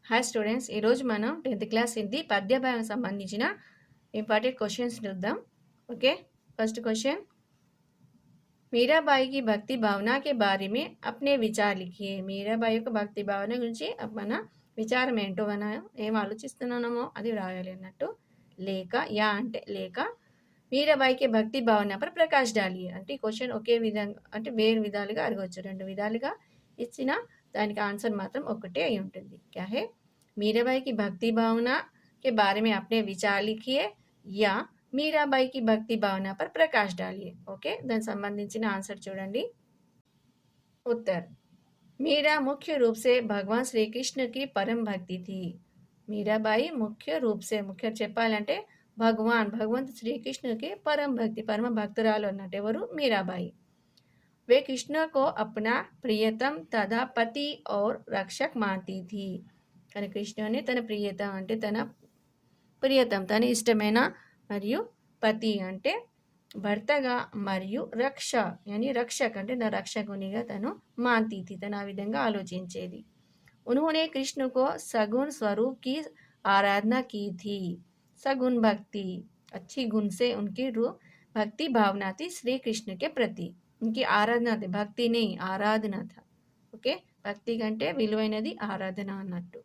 Hi students, ఈరోజు మనం 10th class Hindi పద్య భాగానికి సంబంధించిన ఇంపార్టెంట్ క్వశ్చన్స్ చూద్దాం. ఓకే, ఫస్ట్ క్వశ్చన్, మీరాబాయి కి భక్తి భావన के बारे में अपने विचार लिखिए. మీరాబాయి యొక్క భక్తి భావన గురించి మన విచారం ఏంటో మనం ఏం ఆలోచిస్తున్నామో అది రాయాలి అన్నట్టు. లేక యా అంటే లేక మీరాబాయికి భక్తి భావన పర్ ప్రకాష్ డాలి అంటే ఈ క్వశ్చన్ ఒకే విధంగా అంటే వేరు విధాలుగా అడగవచ్చు. రెండు విధాలుగా ఇచ్చిన దానికి ఆన్సర్ మాత్రం ఒకటే అయి ఉంటుంది. క్యా హే, मीराबाई की भक्ति भावना के बारे में अपने विचार लिखिए या मीराबाई की भक्ति भावना पर प्रकाश डालिए. ఓకే, దానికి సంబంధించిన ఆన్సర్ చూడండి. उत्तर, मीरा मुख्य रूप से भगवान श्री कृष्ण की परम भक्ति थी. मीराबाई मुख्य रूप से मुख्य చెప్పాలంటే भगवंत श्री कृष्ण के परम भक्ति परम भक्तुराలు అన్నట్టు. ఎవరు? మీరాబాయి. वे कृष्ण को अपना प्रियतम तथा पति और रक्षक मानती थी. కానీ కృష్ణుని తన ప్రియతం అంటే తన ఇష్టమైన మరియు పతి అంటే భర్తగా మరియు రక్షక్ అంటే నా రక్షకునిగా తను మాంతీతి తను ఆ విధంగా ఆలోచించేది. उन्होंने कृष्ण को सगुण स्वरूप की आराधना की थी. सगुण भक्ति अच्छी गुण से उनकी भक्ति भावना थी श्री कृष्ण के प्रति. उनकी आराधना थी, భక్తి नहीं ఆరాధన था. ఓకే, భక్తి కంటే విలువైనది ఆరాధన అన్నట్టు.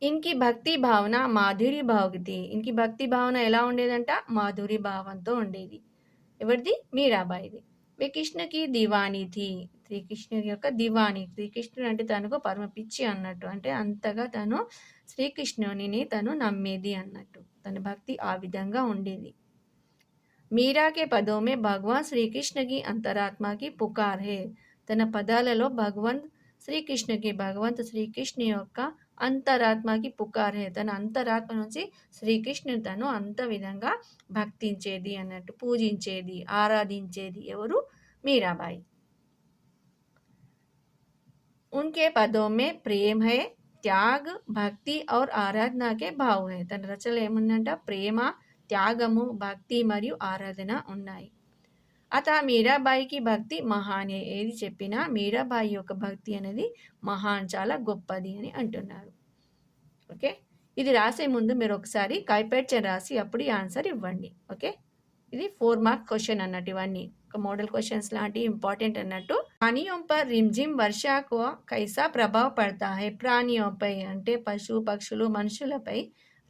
ఇన్కి భక్తి భావన మాధురి భావతి. ఇన్కి భక్తి భావన ఎలా ఉండేదంట? మాధురి భావంతో ఉండేది. ఎవరిది? మీరాబాయిది. వే కృష్ణకి దివానీ థీ. శ్రీకృష్ణుడి యొక్క దివానీ. శ్రీకృష్ణుడు అంటే తనకు పరమ పిచ్చి అన్నట్టు. అంటే అంతగా తను శ్రీకృష్ణుని తను నమ్మేది అన్నట్టు. తన భక్తి ఆ విధంగా ఉండేది. మీరాకే పదోమే భగవాన్ శ్రీకృష్ణకి అంతరాత్మకి పుకార్ హే. తన పదాలలో భగవంత్ శ్రీకృష్ణ యొక్క అంతరాత్మకి పుకార్ హే. తన అంతరాత్మ నుంచి శ్రీకృష్ణుని తను అంత విధంగా భక్తించేది అన్నట్టు, పూజించేది, ఆరాధించేది. ఎవరు? మీరాబాయి. उनके पदों में प्रेम है, त्याग, भक्ति और आराधना के भाव है. తన రచనలు ఏముందంట? ప్రేమ, త్యాగము, భక్తి మరియు ఆరాధన ఉన్నాయి. అత మీరాబాయికి భక్తి మహానే. ఏది చెప్పినా మీరాబాయి యొక్క భక్తి అనేది మహాన్, చాలా గొప్పది అని అంటున్నారు. ఓకే, ఇది రాసే ముందు మీరు ఒకసారి కైపెడ్చన్ రాసి అప్పుడు ఈ ఆన్సర్ ఇవ్వండి. ఓకే, ఇది 4 మార్క్ క్వశ్చన్ అన్నట్టు. ఇవన్నీ ఒక మోడల్ క్వశ్చన్స్ లాంటి ఇంపార్టెంట్ అన్నట్టు. ప్రాణియోं पर रिमझिम वर्षा को कैसा ప్రభావ పడతా హై. ప్రాణియోంపై అంటే పశు పక్షులు మనుషులపై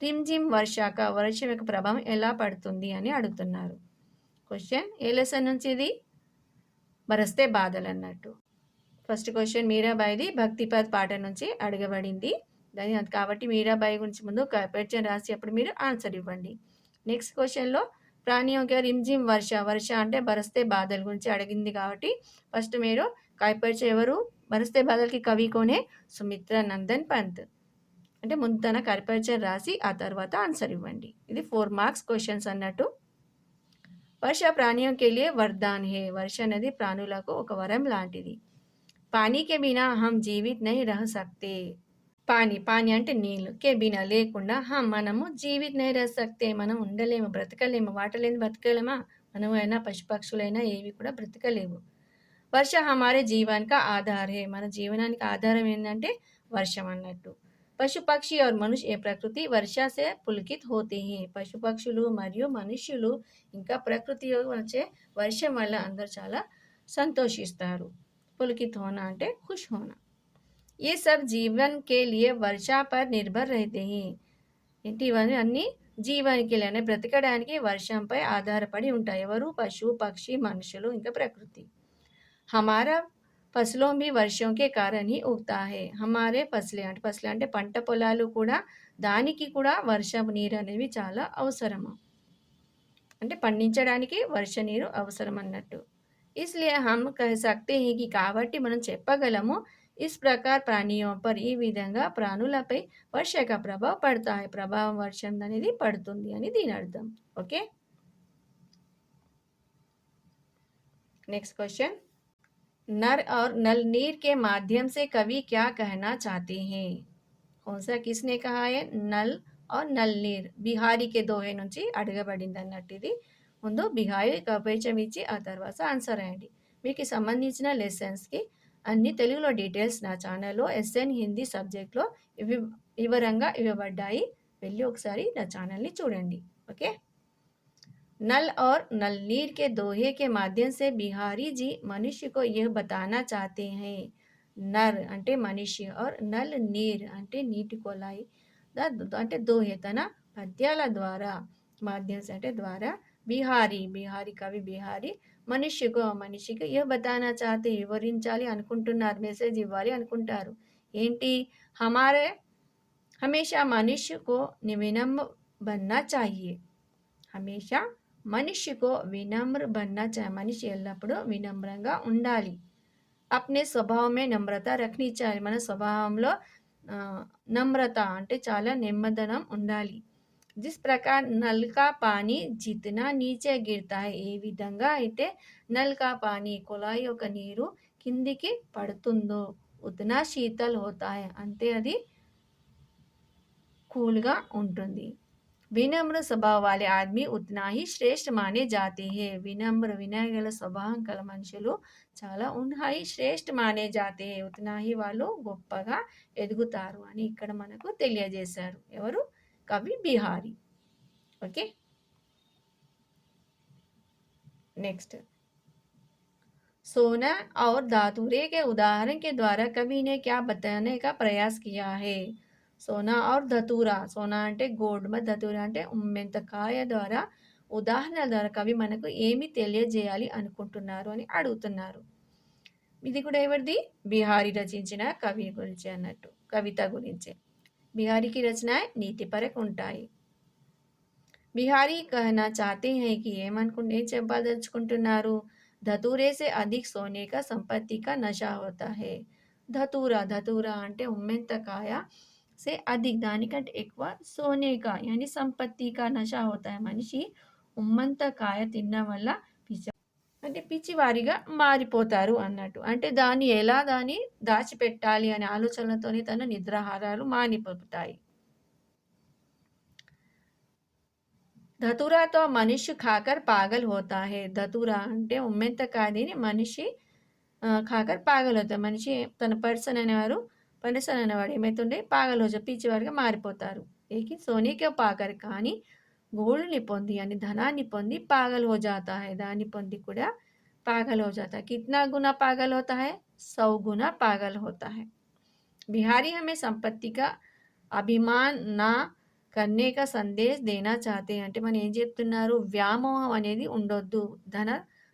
రిమ్జిమ్ వర్షం యొక్క ప్రభావం ఎలా పడుతుంది అని అడుగుతున్నారు. క్వశ్చన్ ఏ లెసన్ నుంచి ఇది? బరస్తే బాధలు అన్నట్టు. ఫస్ట్ క్వశ్చన్ మీరాబాయిది భక్తిపద్ పాట నుంచి అడగబడింది. కాబట్టి మీరాబాయి గురించి ముందు క్వశ్చన్ రాసి అప్పుడు మీరు ఆన్సర్ ఇవ్వండి. నెక్స్ట్ క్వశ్చన్లో ప్రాణియోं के रिमझिम వర్ష అంటే బరస్తే బాధల గురించి అడిగింది. కాబట్టి ఫస్ట్ మీరు కాయపరిచే ఎవరు? బరస్తే బాధలకి కవి కోనే? సుమిత్ర నందన్ పంత్. అంటే ముందు తన కరిపరిచయం రాసి ఆ తర్వాత ఆన్సర్ ఇవ్వండి. ఇది 4 మార్క్స్ క్వశ్చన్స్ అన్నట్టు. వర్ష ప్రాణియోं के लिए वरदान है. వర్ష అనేది ప్రాణులకు ఒక వరం లాంటిది. పానీ కే బినా హమ్ జీవిత్ నహీ రహ సక్తే. పానీ అంటే నీళ్ళు. కే బినా లేకుండా మనము జీవిత్ నహీ రహ సక్తే మనం ఉండలేము, బ్రతకలేము. వాటర్ లేని బ్రతకలేమా? మనం అయినా పశుపక్షులైనా ఏవి కూడా బ్రతకలేవు. వర్ష హమారే జీవన్ కా ఆధార్ హే. మన జీవనానికి ఆధారం ఏంటంటే వర్షం అన్నట్టు. పశు పక్షి और మనుష్య ఏ ప్రకృతి వర్షా సే పులకిత్ హోతే హే. పశు పక్షులు మరియు మనుష్యులు ఇంకా ప్రకృతి వచ్చే వర్షం వల్ల అందరూ చాలా సంతోషిస్తారు. పులకిత్ హోనా అంటే ఖుష్ హోనా. ये सब जीवन के लिए वर्षा पर निर्भर रहते हैं. ఏంటి ఇవన్నీ అన్ని జీవానికి లేని బ్రతకడానికి వర్షంపై ఆధారపడి ఉంటాయి. ఎవరు? పశు పక్షి మనుషులు ఇంకా ప్రకృతి. हमारा फसलों भी वर्षों के कारण ही उगता है. हमारे फसले అంటే పంట పొలాలు కూడా దానికి కూడా వర్షపు నీరు అనేవి చాలా అవసరము. అంటే పండించడానికి వర్ష నీరు అవసరం అన్నట్టు. इसलिए हम कह सकते हैं कि కాబట్టి మనం చెప్పగలము इस प्रकार प्राणियों पर ఈ విధంగా ప్రాణులపై వర్ష का प्रभाव पड़ता है. ప్రభావం వర్షం అనేది పడుతుంది అని దీని అర్థం. ఓకే, నెక్స్ట్ క్వశ్చన్, नर और नल नीर के माध्यम से कवि क्या कहना चाहते हैं. कौन सा किसने कहा है? नल और नल नीर. బిహారీ కే దోహే నుంచి అడగబడింది అన్నట్టు. ఇది ముందు బిహారీ పరిచయం ఇచ్చి ఆ తర్వాత ఆన్సర్ రాయండి. మీకు సంబంధించిన లెసన్స్కి అన్ని తెలుగులో డీటెయిల్స్ నా ఛానల్‌లో ఎస్ఎన్ హిందీ సబ్జెక్ట్‌లో ఇవి వివరంగా ఇవ్వబడ్డాయి. వెళ్ళి ఒకసారి నా ఛానల్‌ని చూడండి. ఓకే. नल और नलनीर के दोहे के माध्यम से बिहारी जी मनुष्य को यह बताना चाहते हैं. నర్ అంటే మనిషి और నల్ నీర్ అంటే నీటి కొలాయి అంటే దోహే తన పద్యాల ద్వారా మాధ్యం అంటే ద్వారా బిహారీ బిహారీ కవి బిహారీ మనిషికి ఏ బతానా చాతే వివరించాలి అనుకుంటున్నారు, మెసేజ్ ఇవ్వాలి అనుకుంటారు. ఏంటి? హమారే హమేషా మనుష్యకు వినమ్ర బన్నా చాహియే. హమేషా మనిషికో వినమ్ర బన్నా చాహియే. మనిషి ఎల్లప్పుడూ వినమ్రంగా ఉండాలి. అప్నే స్వభావమే నమ్రత రఖనీ చాహియే. మన స్వభావంలో నమ్రత అంటే చాలా నెమ్మదనం ఉండాలి. జిస్ ప్రకార్ నల్ కా పానీ జితనా నీచే గిరతా హై, ఏ విధంగా అయితే నల్ కా పానీ కుళాయి యొక్క నీరు కిందికి పడుతుందో ఉతనా శీతల్ హోతా హై, అంతే అది కూల్గా ఉంటుంది. వినమ్ర స్వభావ వాలే ఆద్మీ ఉత్నా హీ శ్రేష్ఠ మానే జాతే హే. వినమ్ర వినయగల స్వభావం గల మనుషులు చాలా ఉన్నాయి శ్రేష్ఠ మానే జాతే హే. ఉత్నా హీ వాళ్ళు గొప్పగా ఎదుగుతారు అని ఇక్కడ మనకు తెలియజేశారు. ఎవరు? కవి బిహారీ. ओके नेक्स्ट सोना और धातुरे के उदाहरण के द्वारा कवि ने क्या बताने का प्रयास किया है. సోనా और ధతూరా. సోనా అంటే గోల్డ్, మరి ధతూరా అంటే మెంతకాయ ద్వారా ఉదాహరణల ద్వారా కవి మనకు ఏమి తెలియజేయాలి అనుకుంటున్నారు అని అడుగుతున్నారు. ఇది కూడా ఎవరిది? బిహారీ రచించిన కవి గురించి అన్నట్టు, కవిత గురించి. బిహారీకి రచన నీతిపరక ఉంటాయి. बिहारी कहना चाहते हैं कि ఏం చెప్పదలుచుకుంటున్నారు? ధతూరే సే అధిక్ సోనే కా సంపత్తి కా నషా హోతా హై. ధతూరా అంటే ఉమ్మెంతకాయ సే అధిక్ దానికంటే ఎక్కువ సోనే కా యాని సంపత్తి కా నషా హోతా హై. మనిషి ఉమ్మంతకాయ తినడం వల్ల అంటే పిచ్చివారిగా మారిపోతారు అన్నట్టు. అంటే దాన్ని దాచిపెట్టాలి అనే ఆలోచనలతోనే తన నిద్రాహారాలు మానిపోతాయి. ధతురాతో మనిషి ఖాకర్ పాగల్ హోతా హే. ధతురా అంటే ఉమ్మెంతకాయని మనిషి ఖాకర్ పాగల్ అవుతారు. మనిషి తన పర్సన్ అనేవాడు ఏమైతుండే పాగల్ హోజా పిచ్చివారిగా మారిపోతారు. ఏకి సోనీకే పాకర్ కానీ గోల్డ్ని పొంది అని ధనాన్ని పొంది పాగల్ హో జాతా హై. దాన్ని పొంది కూడా పాగల్ హో జాతా. కిత్నా గునా పాగల్ హోతా హై? 100 गुना पागल होता है. बिहारी हमें संपत्ति का अभिमान ना కన్నేక సందేశ్ దేనా చాతే అంటే మనం ఏం చెప్తున్నారు? వ్యామోహం అనేది ఉండొద్దు,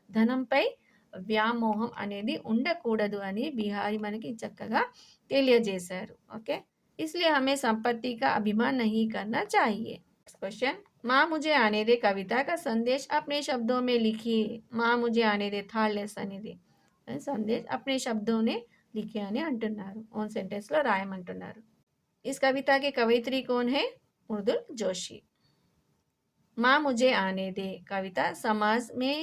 ధనంపై వ్యామోహం అనేది ఉండకూడదు అని బిహారీ మనకి చక్కగా తెలియజేశారు. ఓకే. इसलिए हमें संपत्ति का अभिमान नहीं करना चाहिए. क्वेश्चन माँ मुझे आने दे कविता का संदेश अपने शब्दों में लिखिए. माँ मुझे आने दे థర్డ్ లెసన్ ఇది. సందేశ్ अपने शब्दों ने लिखे అని అంటున్నారు. ఓన్ సెంటెన్స్ లో రాయమంటున్నారు. इस कविता के कवयित्री कौन है? मृदुल जोशी. माँ मुझे आने दे कविता समाज में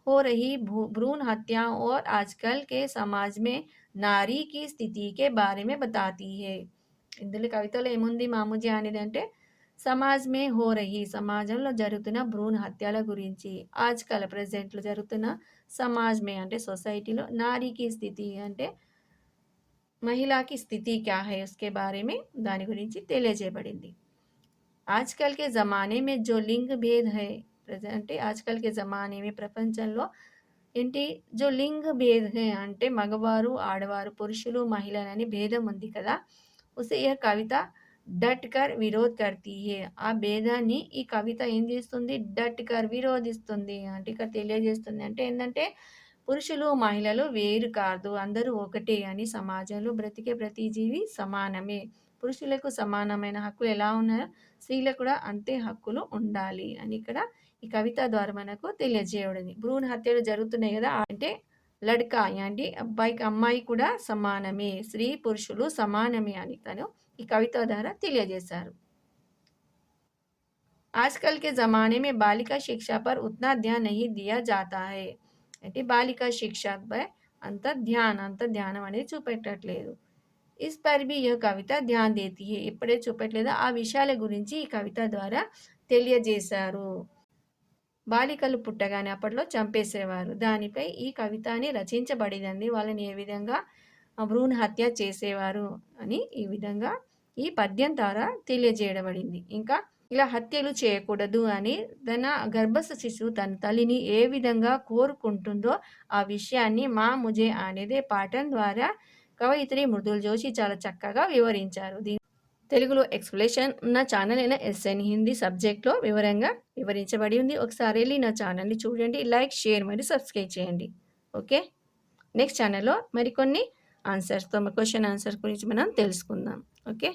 हो रही भ्रूण हत्याओं और आजकल के समाज में नारी की स्थिति के बारे में बताती है. ఇందులో కవితలో ఏముంది? మా ముజే అనేది అంటే సమాజ్ మే హో రహి, సమాజంలో జరుగుతున్న భ్రూణ హత్యల గురించి, ఆజ్కల్ ప్రెజెంట్లో జరుగుతున్న సమాజ్ మే అంటే సొసైటీలో, నారీకి స్థితి అంటే మహిళకి స్థితి క్యా హై ఉస్కే బారే మే దాని గురించి తెలియజేయబడింది. आजकल के ज़माने में जो लिंग भेद है అంటే ఆజ్కల్ కే జమానే మే ప్రపంచంలో ఏంటి జో లింగ భేద్ హే అంటే మగవారు ఆడవారు పురుషులు మహిళలని భేదం ఉంది కదా. ఉసే యహ్ కవిత డట్ కర్ విరోధ్ కర్తీ హే. ఆ భేదాన్ని ఈ కవిత ఏం చేస్తుంది? డట్ కర్ విరోధిస్తుంది అంటే ఇక్కడ తెలియజేస్తుంది. అంటే ఏంటంటే పురుషులు మహిళలు వేరు కాదు, అందరూ ఒకటే అని, సమాజంలో బ్రతికే ప్రతి జీవి సమానమే, పురుషులకు సమానమైన హక్కులు ఎలా ఉన్నాయో స్త్రీలకు కూడా అంతే హక్కులు ఉండాలి అని ఇక్కడ ఈ కవిత ద్వారా మనకు తెలియజేయబడింది. భ్రూణ హత్యలు జరుగుతున్నాయి కదా, అంటే లడ్కా అంటే అబ్బాయికి అమ్మాయి కూడా సమానమే, స్త్రీ పురుషులు సమానమే అని తను ఈ కవిత ద్వారా తెలియజేశారు. आजकल के ज़माने में बालिका शिक्षा पर उतना ध्यान नहीं दिया जाता है. అంటే బాలికా శిక్షపై అంత ధ్యానం అనేది చూపెట్టట్లేదు. इस पर भी यह కవిత ధ్యాన్ దేతి హే. ఎప్పుడే చూపెట్టలేదో ఆ విషయాల గురించి ఈ కవిత ద్వారా తెలియజేశారు. బాలికలు పుట్టగానే అప్పట్లో చంపేసేవారు. దానిపై ఈ కవితని రచించబడింది. వాళ్ళని ఏ విధంగా భ్రూణ హత్య చేసేవారు అని ఈ విధంగా ఈ పద్యం ద్వారా తెలియజేయబడింది. ఇంకా ఇలా హత్యలు చేయకూడదు అని తన గర్భస్థ శిశువు తన తల్లిని ఏ విధంగా కోరుకుంటుందో ఆ విషయాన్ని మా ముజే అనేదే పాఠం ద్వారా కవయిత్రి మృదుల్ జోషి చాలా చక్కగా వివరించారు. తెలుగులో ఎక్స్‌ప్లనేషన్ నా ఛానల్ అయిన ఎస్ఎన్ హిందీ సబ్జెక్ట్‌లో వివరంగా వివరించబడి ఉంది. ఒకసారి వెళ్లి నా ఛానల్‌ని చూడండి. లైక్, షేర్ మరియు సబ్స్క్రైబ్ చేయండి. ఓకే. నెక్స్ట్ ఛానల్‌లో మరికొన్ని క్వెషన్ ఆన్సర్స్ గురించి మనం తెలుసుకుందాం. ఓకే.